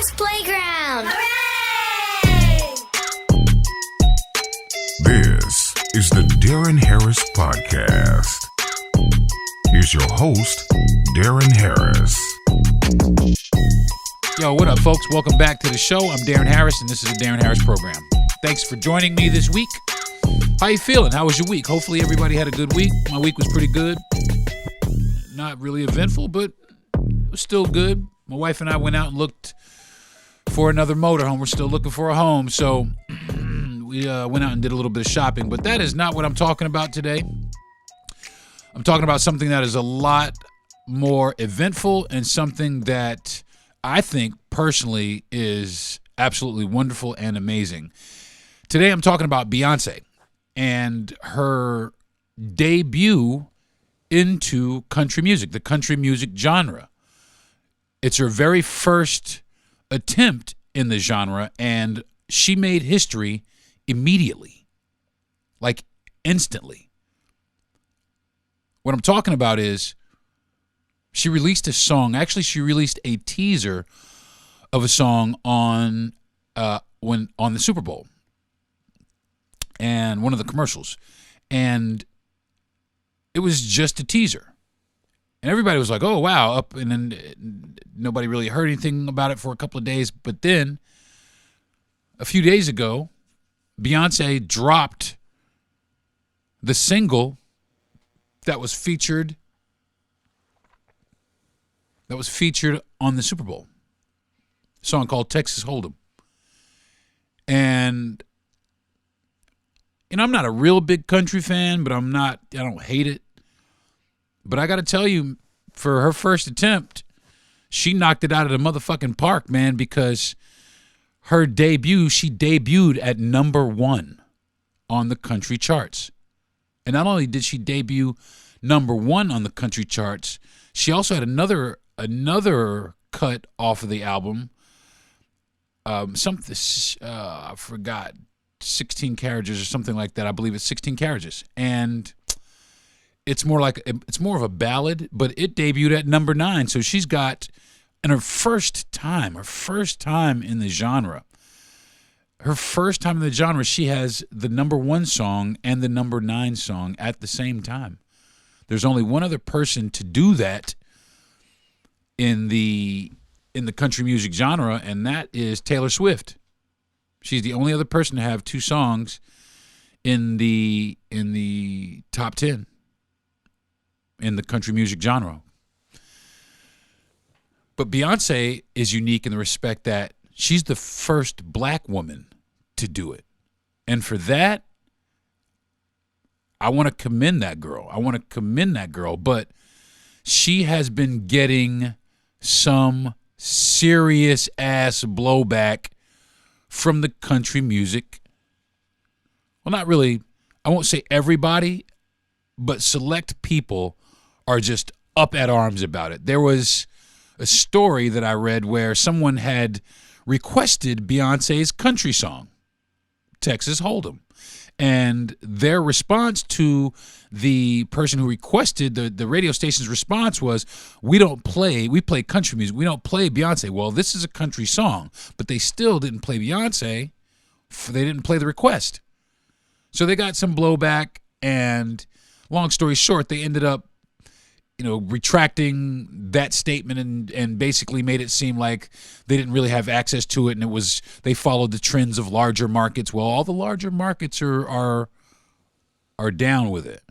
Harris Playground. Hooray! This is the Deron Harris Podcast. Here's your host, Deron Harris. Yo, what up, folks? Welcome back to the show. I'm Deron Harris, and this is the Deron Harris Program. Thanks for joining me this week. How you feeling? How was your week? Hopefully everybody had a good week. My week was pretty good. Not really eventful, but it was still good. My wife and I went out and looked for another motorhome. We're still looking for a home, so we went out and did a little bit of shopping. But that is not what I'm talking about today. I'm talking about something that is a lot more eventful and something that I think personally is absolutely wonderful and amazing. Today I'm talking about Beyoncé and her debut into country music, the country music genre. It's her very first attempt in the genre, and she made history immediately, like instantly. What I'm talking about is she released a song. Actually, she released a teaser of a song on the Super Bowl and one of the commercials, and it was just a teaser. And everybody was like, oh, wow, and then nobody really heard anything about it for a couple of days. But then a few days ago, Beyoncé dropped the single that was featured on the Super Bowl, a song called Texas Hold'em. And, I'm not a real big country fan, but I don't hate it. But I got to tell you, for her first attempt, she knocked it out of the motherfucking park, man, because she debuted at number 1 on the country charts. And not only did she debut number 1 on the country charts, she also had another cut off of the album. I forgot, 16 carriages or something like that. I believe it's 16 carriages. And it's more of a ballad, but it debuted at number 9. So she's got, in her first time in the genre, she has the number 1 song and the number 9 song at the same time. There's only one other person to do that in the country music genre, and that is Taylor Swift. She's the only other person to have 2 songs in the top 10 in the country music genre. But Beyoncé is unique in the respect that she's the first black woman to do it. And for that, I want to commend that girl. But she has been getting some serious ass blowback from the country music. Well, not really. I won't say everybody, but select people are just up at arms about it. There was a story that I read where someone had requested Beyonce's country song, Texas Hold'em. And their response to the person who requested, the radio station's response was, we play country music. We don't play Beyonce. Well, this is a country song, but they still didn't play Beyonce. They didn't play the request. So they got some blowback, and long story short, they ended up retracting that statement and basically made it seem like they didn't really have access to it, and they followed the trends of larger markets. Well, all the larger markets are down with it.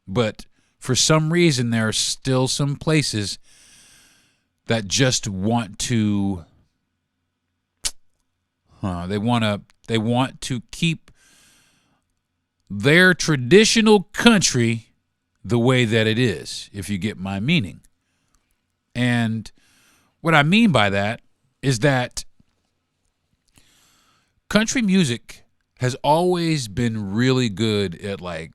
But for some reason, there are still some places that just want to they want to keep their traditional country the way that it is, if you get my meaning. And what I mean by that is that country music has always been really good at like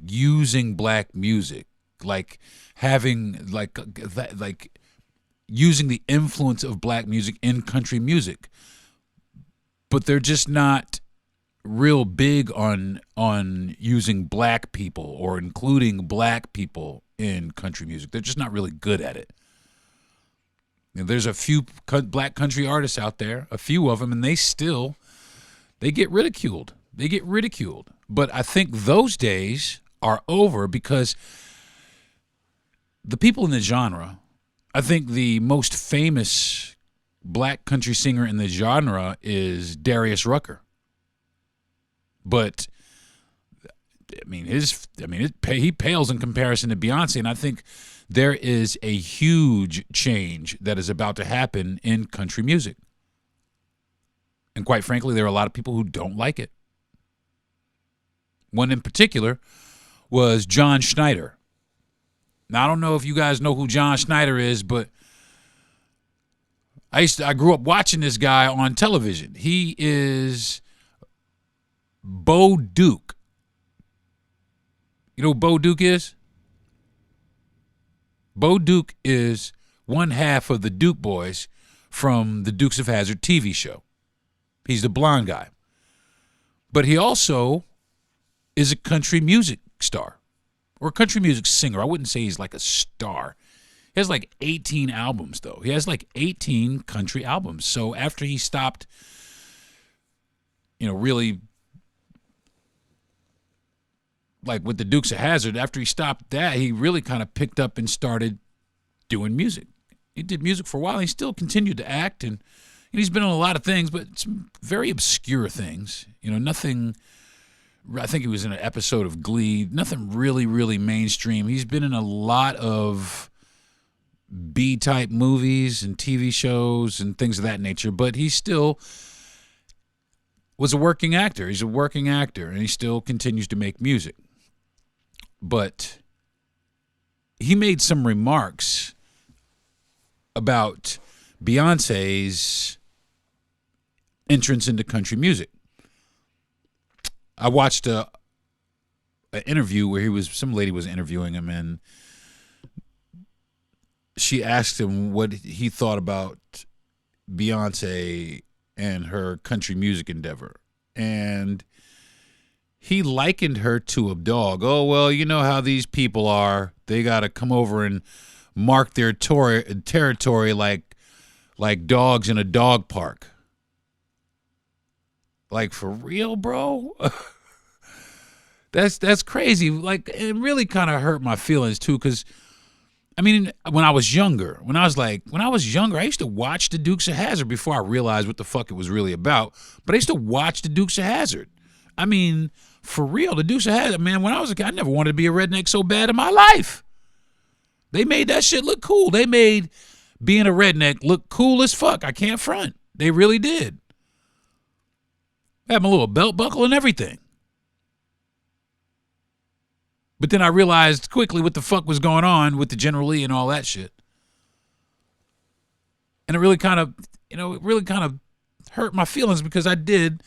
using black music, like having like using the influence of black music in country music. But they're just not real big on using black people or including black people in country music. They're just not really good at it. There's a few black country artists out there, a few of them, and they get ridiculed. They get ridiculed. But I think those days are over because the people in the genre, I think the most famous black country singer in the genre is Darius Rucker. But he pales in comparison to Beyonce, and I think there is a huge change that is about to happen in country music. And quite frankly, there are a lot of people who don't like it. One in particular was John Schneider. Now, I don't know if you guys know who John Schneider is, but I grew up watching this guy on television. He is Bo Duke. You know who Bo Duke is? Bo Duke is one half of the Duke Boys from the Dukes of Hazzard TV show. He's the blonde guy. But he also is a country music star or a country music singer. I wouldn't say he's like a star. He has like 18 albums, though. He has like 18 country albums. So after he stopped, really like with the Dukes of Hazzard, after he stopped that, he really kind of picked up and started doing music. He did music for a while. He still continued to act, and he's been on a lot of things, but some very obscure things. Nothing. I think he was in an episode of Glee. Nothing really, really mainstream. He's been in a lot of B-type movies and TV shows and things of that nature, but he still was a working actor. He's a working actor, and he still continues to make music. But he made some remarks about Beyonce's entrance into country music. I watched an interview where some lady was interviewing him, and she asked him what he thought about Beyonce and her country music endeavor. And he likened her to a dog. Oh, well, you know how these people are. They got to come over and mark their territory like dogs in a dog park. Like, for real, bro? That's crazy. Like, it really kind of hurt my feelings, too, because, when I was younger, I used to watch the Dukes of Hazzard before I realized what the fuck it was really about. But I used to watch the Dukes of Hazzard. For real, the Dukes of Hazzard, man, when I was a kid, I never wanted to be a redneck so bad in my life. They made that shit look cool. They made being a redneck look cool as fuck. I can't front. They really did. I had my little belt buckle and everything. But then I realized quickly what the fuck was going on with the General Lee and all that shit. And it really kind of, hurt my feelings because I did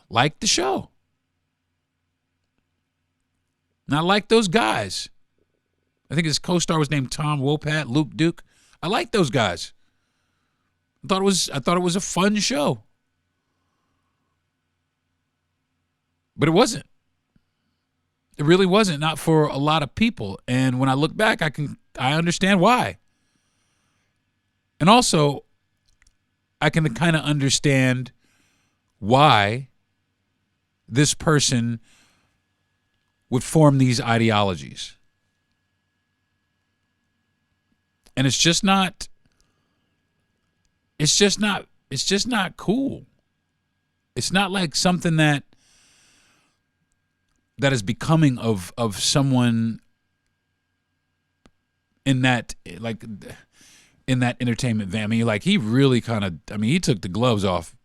like the show. And I like those guys. I think his co-star was named Tom Wopat, Luke Duke. I like those guys. I thought it was a fun show. But it wasn't. It really wasn't, not for a lot of people. And when I look back, I understand why. And also, I can kind of understand why this person would form these ideologies. And it's just not cool. It's not like something that is becoming of someone in that entertainment van. He really kind of, he took the gloves off.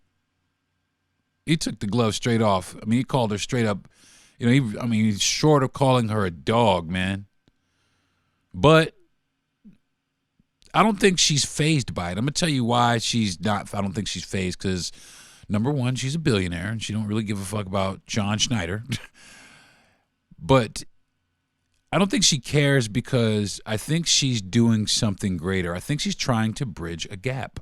He took the gloves straight off. He called her straight up. He's short of calling her a dog, man. But I don't think she's fazed by it. I'm going to tell you why she's not. I don't think she's fazed because, number one, she's a billionaire and she don't really give a fuck about John Schneider. But I don't think she cares because I think she's doing something greater. I think she's trying to bridge a gap.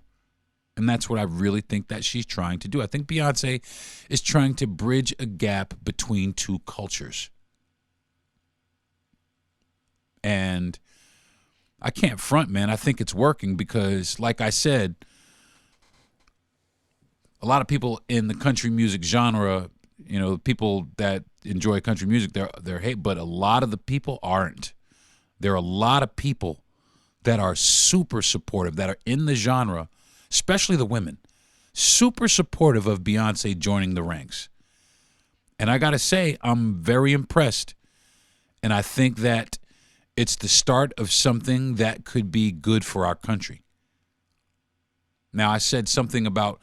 And that's what I really think that she's trying to do. I think Beyonce is trying to bridge a gap between two cultures. And I can't front, man. I think it's working because, like I said, a lot of people in the country music genre, people that enjoy country music, they're hate, but a lot of the people aren't. There are a lot of people that are super supportive, that are in the genre, especially the women, super supportive of Beyoncé joining the ranks. And I got to say, I'm very impressed. And I think that it's the start of something that could be good for our country. Now, I said something about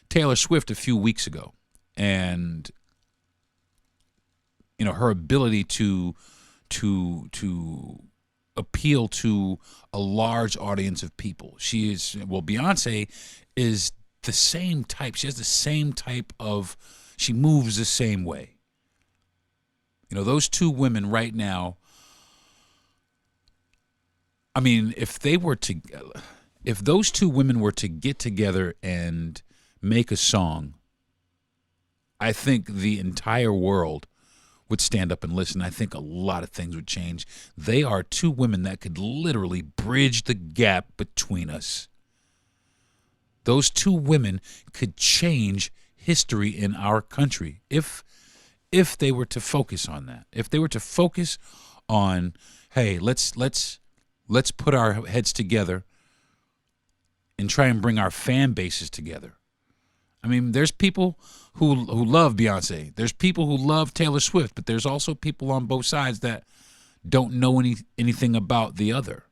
Taylor Swift a few weeks ago, and her ability to appeal to a large audience of people. Beyoncé is the same type. She has the same type of, she moves the same way. Those two women right now, I mean, if those two women were to get together and make a song, I think the entire world would stand up and listen. I think a lot of things would change. They are two women that could literally bridge the gap between us. Those two women could change history in our country if they were to focus on that. If they were to focus on, hey, let's put our heads together and try and bring our fan bases together. I mean, there's people who love Beyoncé. There's people who love Taylor Swift, but there's also people on both sides that don't know anything about the other.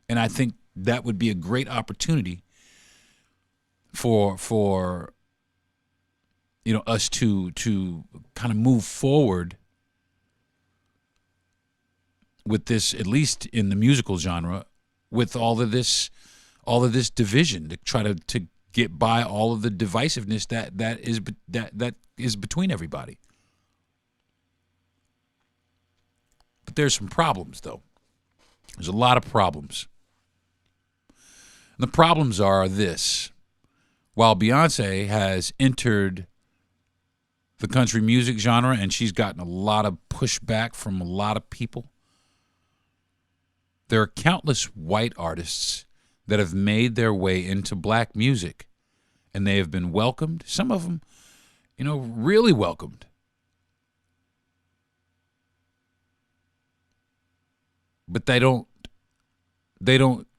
And I think that would be a great opportunity for us to kind of move forward with this, at least in the musical genre, with all of this division, to try to get by all of the divisiveness that is between everybody. But there's some problems, though. There's a lot of problems. And the problems are this. While Beyoncé has entered the country music genre and she's gotten a lot of pushback from a lot of people, there are countless white artists that have made their way into black music, and they have been welcomed. Some of them, really welcomed. But they don't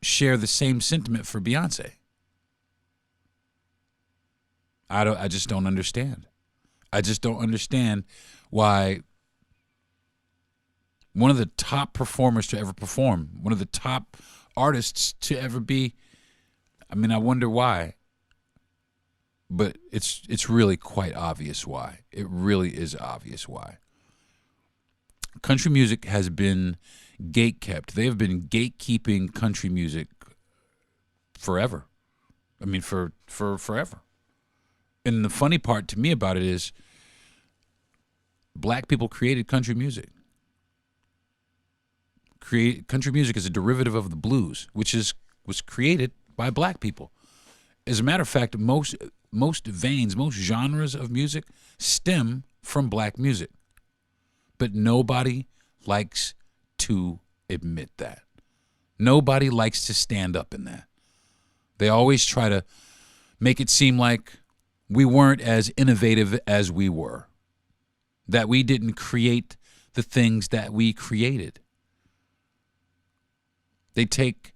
share the same sentiment for Beyoncé. I just don't understand. I just don't understand why one of the top performers to ever perform, one of the top artists to ever be, I mean, I wonder why. But it's really quite obvious why. It really is obvious why. Country music has been gatekept. They have been gatekeeping country music forever. I mean, for forever. And the funny part to me about it is black people created country music. Country music is a derivative of the blues, which was created by black people. As a matter of fact, most veins, most genres of music stem from black music. But nobody likes to admit that. Nobody likes to stand up in that. They always try to make it seem like we weren't as innovative as we were, that we didn't create the things that we created. They take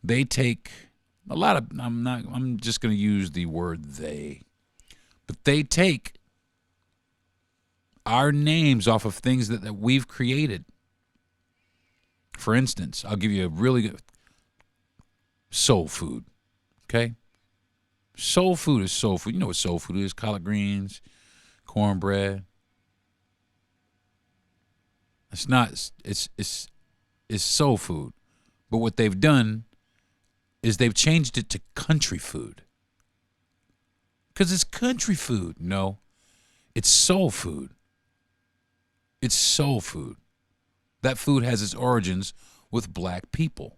a lot of, I'm just going to use the word they, but they take our names off of things that we've created. For instance, I'll give you a really good soul food, okay? Soul food is soul food. You know what soul food is: collard greens, cornbread. It's not. It's soul food. But what they've done is they've changed it to country food. Because it's country food. No, it's soul food. It's soul food. That food has its origins with black people.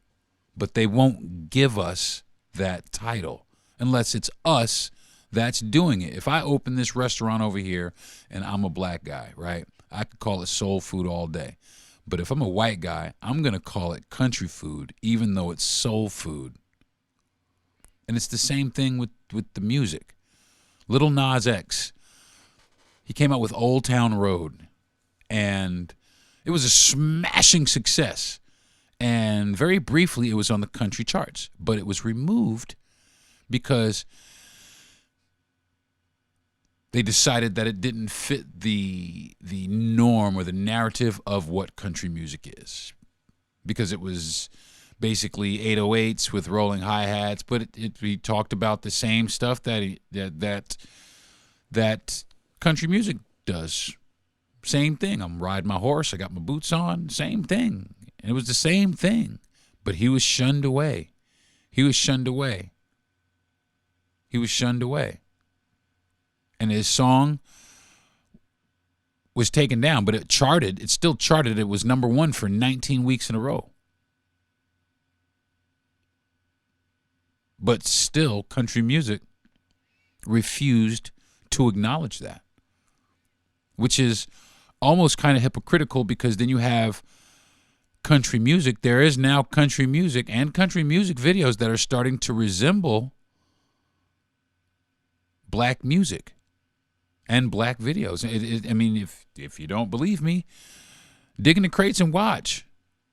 But they won't give us that title unless it's us that's doing it. If I open this restaurant over here and I'm a black guy, right, I could call it soul food all day. But if I'm a white guy, I'm going to call it country food, even though it's soul food. And it's the same thing with the music. Lil Nas X, he came out with Old Town Road, and it was a smashing success. And very briefly, it was on the country charts, but it was removed because they decided that it didn't fit the norm or the narrative of what country music is, because it was basically 808s with rolling hi-hats, but we talked about the same stuff that country music does. Same thing. I'm riding my horse. I got my boots on. Same thing. And it was the same thing, but he was shunned away. He was shunned away. He was shunned away. And his song was taken down, but it charted. It still charted. It was number one for 19 weeks in a row. But still, country music refused to acknowledge that, which is almost kind of hypocritical, because then you have country music. There is now country music and country music videos that are starting to resemble black music and black videos. I mean, if you don't believe me, dig in the crates and watch.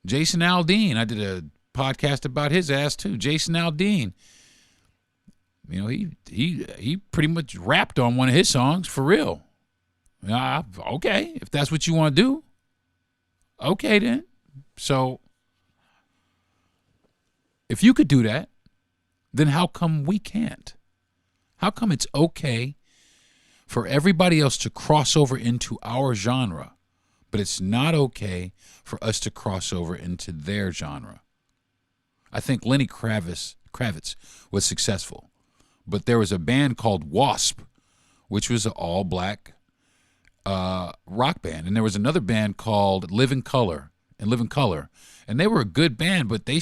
Jason Aldean, I did a podcast about his ass too. Jason Aldean, you know, he pretty much rapped on one of his songs for real. Okay, if that's what you want to do, okay then. So if you could do that, then how come we can't? How come it's okay for everybody else to cross over into our genre, but it's not okay for us to cross over into their genre? I think Lenny Kravitz was successful, but there was a band called Wasp, which was an all-black rock band, and there was another band called Living Color, and they were a good band, but they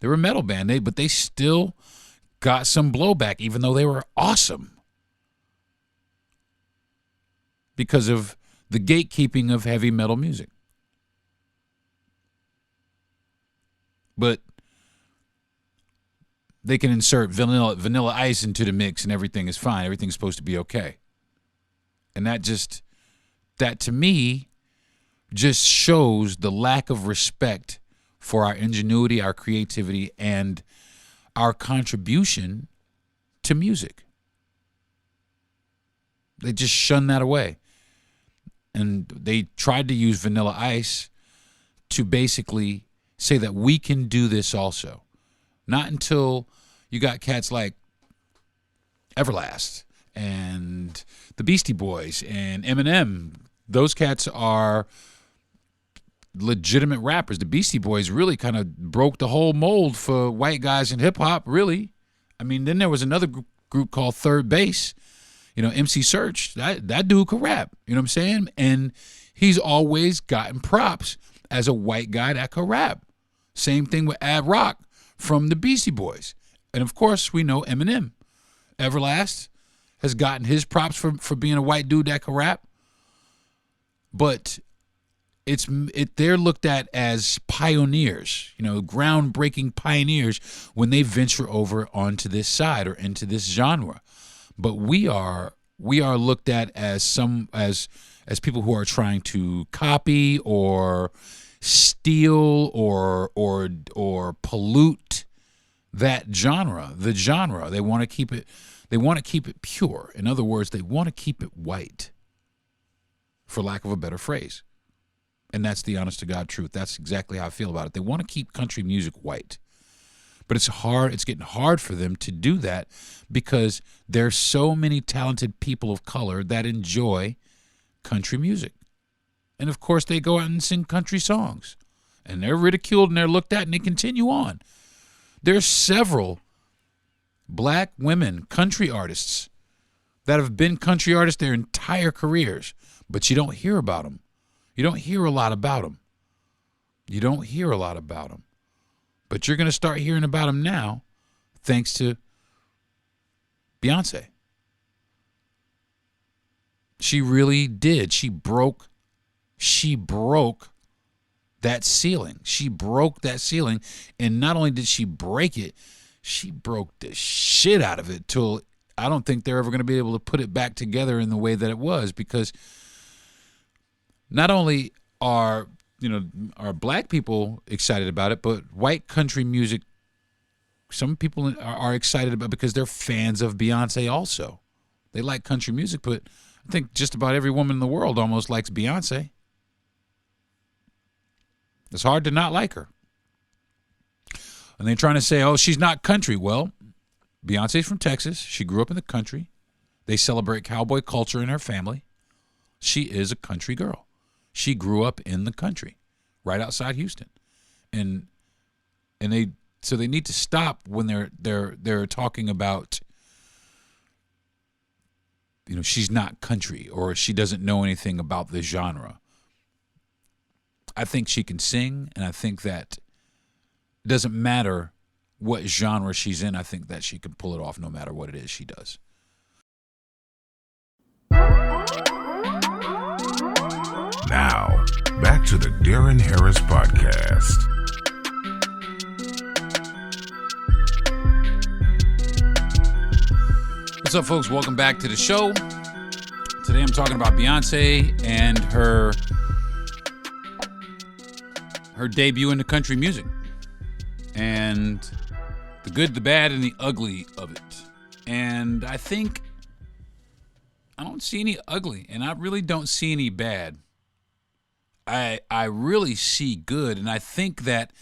were a metal band, but they still got some blowback, even though they were awesome, because of the gatekeeping of heavy metal music. But they can insert Vanilla Ice into the mix and everything is fine. Everything's supposed to be okay. And that to me just shows the lack of respect for our ingenuity, our creativity, and our contribution to music. They just shun that away. And they tried to use Vanilla Ice to basically say that we can do this also. Not until you got cats like Everlast and the Beastie Boys and Eminem. Those cats are legitimate rappers. The Beastie Boys really kind of broke the whole mold for white guys in hip-hop, really. I mean, then there was another group called Third Base. You know, MC Search, that dude could rap. You know what I'm saying? And he's always gotten props as a white guy that could rap. Same thing with Ad Rock from the Beastie Boys. And, of course, we know Eminem. Everlast has gotten his props for being a white dude that could rap. But they're looked at as pioneers, you know, groundbreaking pioneers when they venture over onto this side or into this genre. But we are looked at as people who are trying to copy or steal or pollute that genre, the genre. They want to keep it pure. In other words, they want to keep it white, for lack of a better phrase. And that's the honest to God truth. That's exactly how I feel about it. They want to keep country music white. But it's hard. It's getting hard for them to do that because there's so many talented people of color that enjoy country music. And, of course, they go out and sing country songs. And they're ridiculed and they're looked at and they continue on. There's several black women country artists that have been country artists their entire careers, but you don't hear about them. You don't hear a lot about them. You don't hear a lot about them. But you're going to start hearing about them now thanks to Beyoncé. She really did. She broke that ceiling. She broke that ceiling, and not only did she break it, she broke the shit out of it till I don't think they're ever going to be able to put it back together in the way that it was, because not only are black people excited about it, but white country music, some people are excited about it because they're fans of Beyonce also. They like country music, but I think just about every woman in the world almost likes Beyonce. It's hard to not like her. And they're trying to say, oh, she's not country. Well, Beyonce's from Texas. She grew up in the country. They celebrate cowboy culture in her family. She is a country girl. She grew up in the country, right outside Houston. And they need to stop when they're talking about, she's not country or she doesn't know anything about the genre. I think she can sing, and I think that it doesn't matter what genre she's in. I think that she can pull it off no matter what it is she does. Now, back to the Deron Harris Podcast. What's up, folks? Welcome back to the show. Today I'm talking about Beyonce and her debut into country music, and the good, the bad, and the ugly of it. And I think I don't see any ugly, and I really don't see any bad. I really see good, and I think that,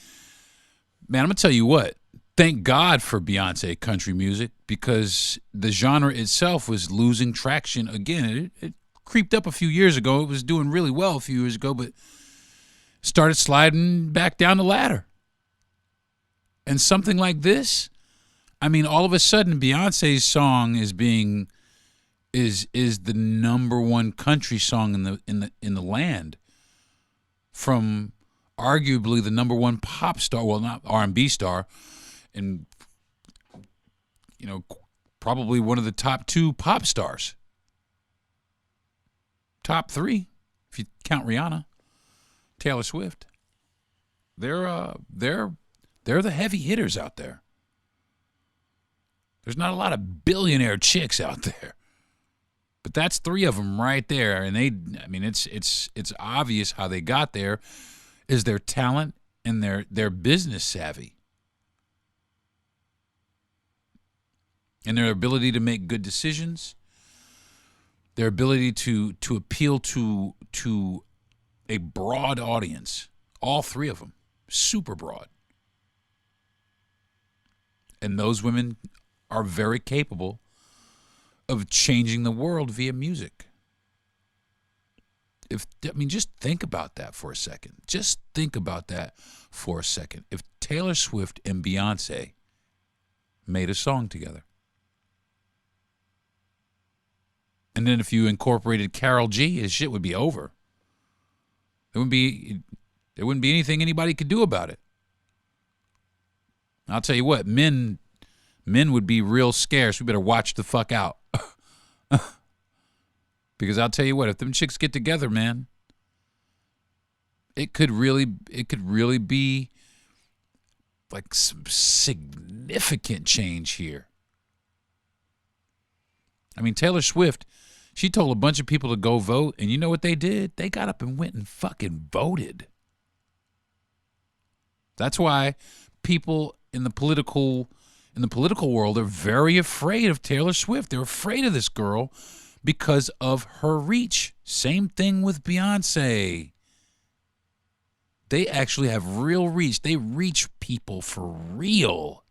man, I'm going to tell you what, thank God for Beyonce country music, because the genre itself was losing traction again. It creeped up a few years ago. It was doing really well a few years ago, but started sliding back down the ladder. And something like this, I mean, all of a sudden Beyonce's song is the number one country song in the land, from arguably the number one pop star, well, not R&B star, and probably one of the top two pop stars. Top three, if you count Rihanna. Taylor Swift. They're the heavy hitters out there. There's not a lot of billionaire chicks out there, but that's three of them right there. And it's obvious how they got there is their talent and their business savvy and their ability to make good decisions, their ability to appeal to a broad audience. All three of them, super broad. And those women are very capable of changing the world via music. Just think about that for a second. Just think about that for a second. If Taylor Swift and Beyonce made a song together, and then if you incorporated Karol G, his shit would be over. There wouldn't be anything anybody could do about it. I'll tell you what, men would be real scarce. We better watch the fuck out. Because I'll tell you what, if them chicks get together, man, it could really be like some significant change here. I mean, Taylor Swift, she told a bunch of people to go vote, and you know what they did? They got up and went and fucking voted. That's why people in the political world are very afraid of Taylor Swift. They're afraid of this girl because of her reach. Same thing with Beyonce. They actually have real reach. They reach people for real.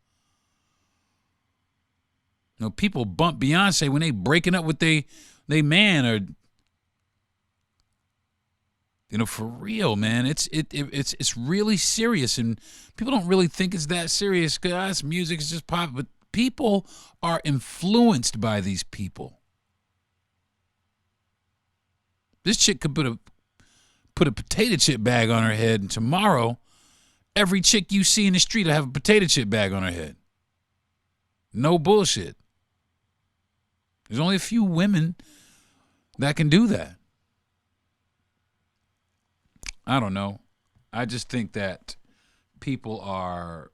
People bump Beyonce when they breaking up with they man, or for real, man. It's really serious, and people don't really think it's that serious because music is just pop. But people are influenced by these people. This chick could put a potato chip bag on her head, and tomorrow, every chick you see in the street will have a potato chip bag on her head. No bullshit. There's only a few women that can do that. I don't know. I just think that people are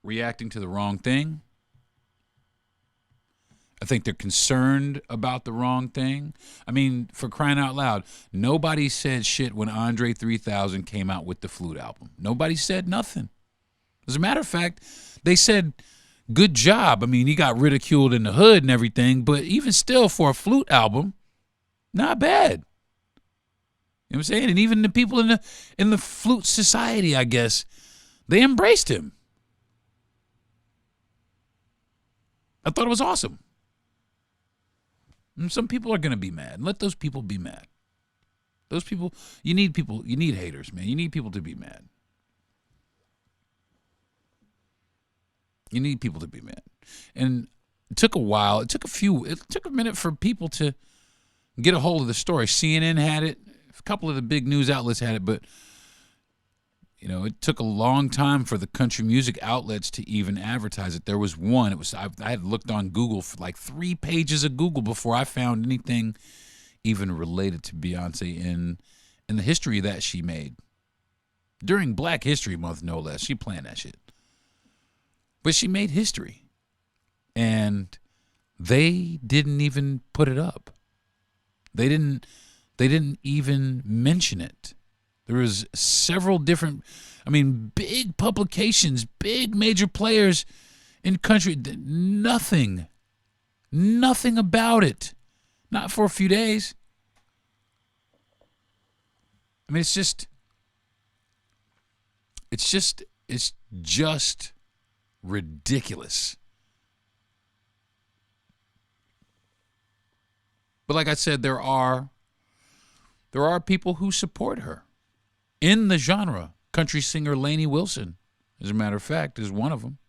reacting to the wrong thing. I think they're concerned about the wrong thing. I mean, for crying out loud, nobody said shit when Andre 3000 came out with the Flute album. Nobody said nothing. As a matter of fact, they said, good job. I mean, he got ridiculed in the hood and everything, but even still, for a Flute album, not bad. You know what I'm saying? And even the people in the Flute Society, I guess, they embraced him. I thought it was awesome. And some people are going to be mad. Let those people be mad. Those people, you need haters, man. You need people to be mad. You need people to be mad. And it took a while. It took a minute for people to get a hold of the story. CNN had it. A couple of the big news outlets had it, but it took a long time for the country music outlets to even advertise it. There was one. I had looked on Google for like 3 pages of Google before I found anything even related to Beyonce in the history that she made. During Black History Month, no less. She planned that shit. But she made history. And they didn't even put it up. They didn't even mention it. There was several different, big publications, big major players in country. Nothing about it. Not for a few days. It's just ridiculous. But like I said, there are people who support her in the genre. Country singer Lainey Wilson, as a matter of fact, is one of them.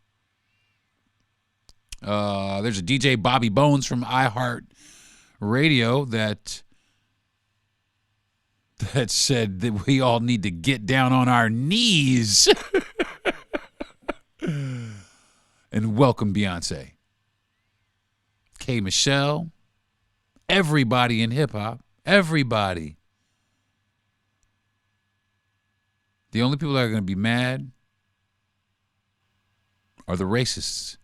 There's a DJ Bobby Bones from iHeart Radio that said that we all need to get down on our knees and welcome Beyonce. K. Michelle, everybody in hip-hop, everybody. The only people that are going to be mad are the racists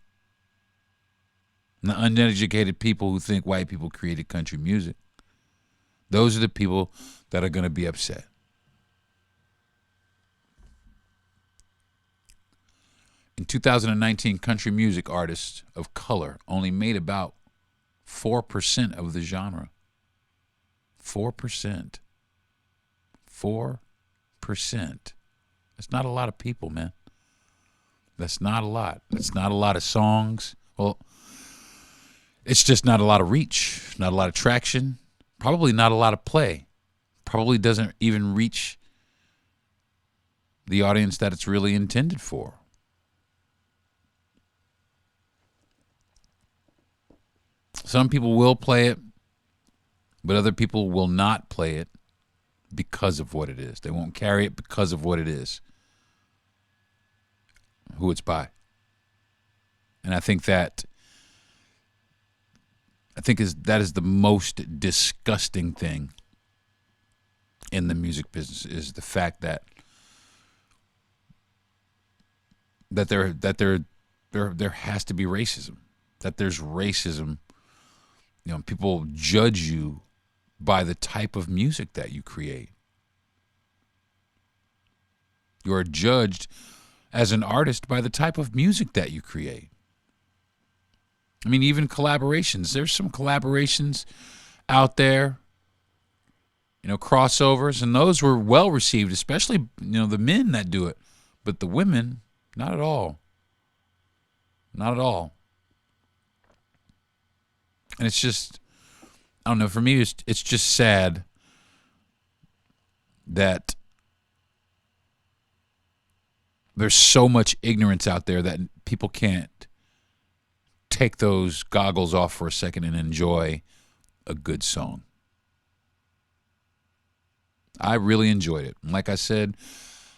and the uneducated people who think white people created country music. Those are the people that are going to be upset. In 2019, country music artists of color only made about 4% of the genre. 4%. 4%. That's not a lot of people, man. That's not a lot. That's not a lot of songs. Well, it's just not a lot of reach, not a lot of traction, probably not a lot of play. Probably doesn't even reach the audience that it's really intended for. Some people will play it, but other people will not play it because of what it is. They won't carry it because of what it is, who it's by. And I think that is the most disgusting thing in the music business, is the fact that there has to be racism, that there's racism. People judge you by the type of music that you create. You are judged as an artist by the type of music that you create. Even collaborations. There's some collaborations out there, crossovers, and those were well received, especially, the men that do it. But the women, not at all. Not at all. And it's just, I don't know, for me, it's just sad that there's so much ignorance out there that people can't take those goggles off for a second and enjoy a good song. I really enjoyed it. And like I said,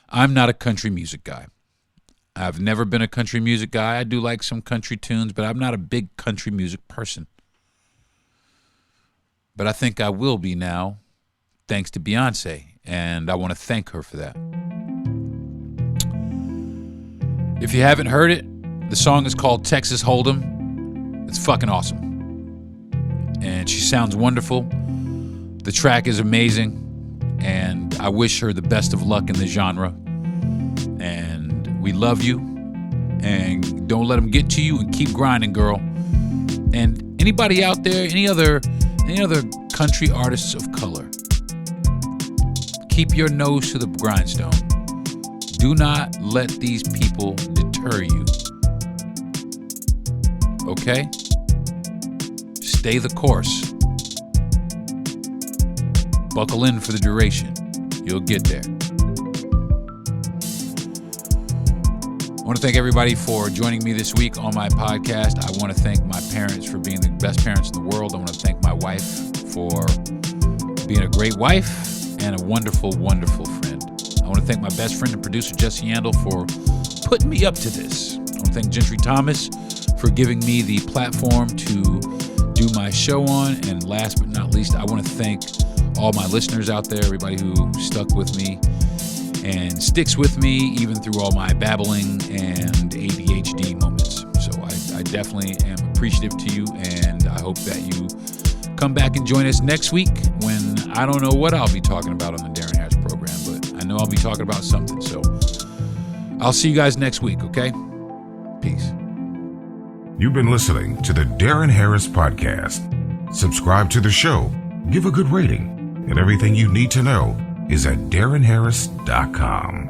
I'm not a country music guy. I've never been a country music guy. I do like some country tunes, but I'm not a big country music person. But I think I will be now, thanks to Beyonce, and I want to thank her for that. If you haven't heard it, the song is called Texas Hold'em. It's fucking awesome. And she sounds wonderful. The track is amazing. And I wish her the best of luck in the genre. And we love you. And don't let them get to you, and keep grinding, girl. And anybody out there, any other country artists of color, keep your nose to the grindstone. Do not let these people deter you. Okay? Stay the course. Buckle in for the duration. You'll get there. I want to thank everybody for joining me this week on my podcast. I want to thank my parents for being the best parents in the world. I want to thank my wife for being a great wife and a wonderful, wonderful friend. I want to thank my best friend and producer, Jesse Handel, for putting me up to this. I want to thank Gentry Thomas for giving me the platform to do my show on. And last but not least, I want to thank all my listeners out there, everybody who stuck with me and sticks with me even through all my babbling and ADHD moments. So I definitely am appreciative to you, and I hope that you come back and join us next week when I don't know what I'll be talking about on the Deron Harris program, but I know I'll be talking about something. So I'll see you guys next week, okay? Peace. You've been listening to the Deron Harris Podcast. Subscribe to the show, give a good rating, and everything you need to know is at DeronHarris.com.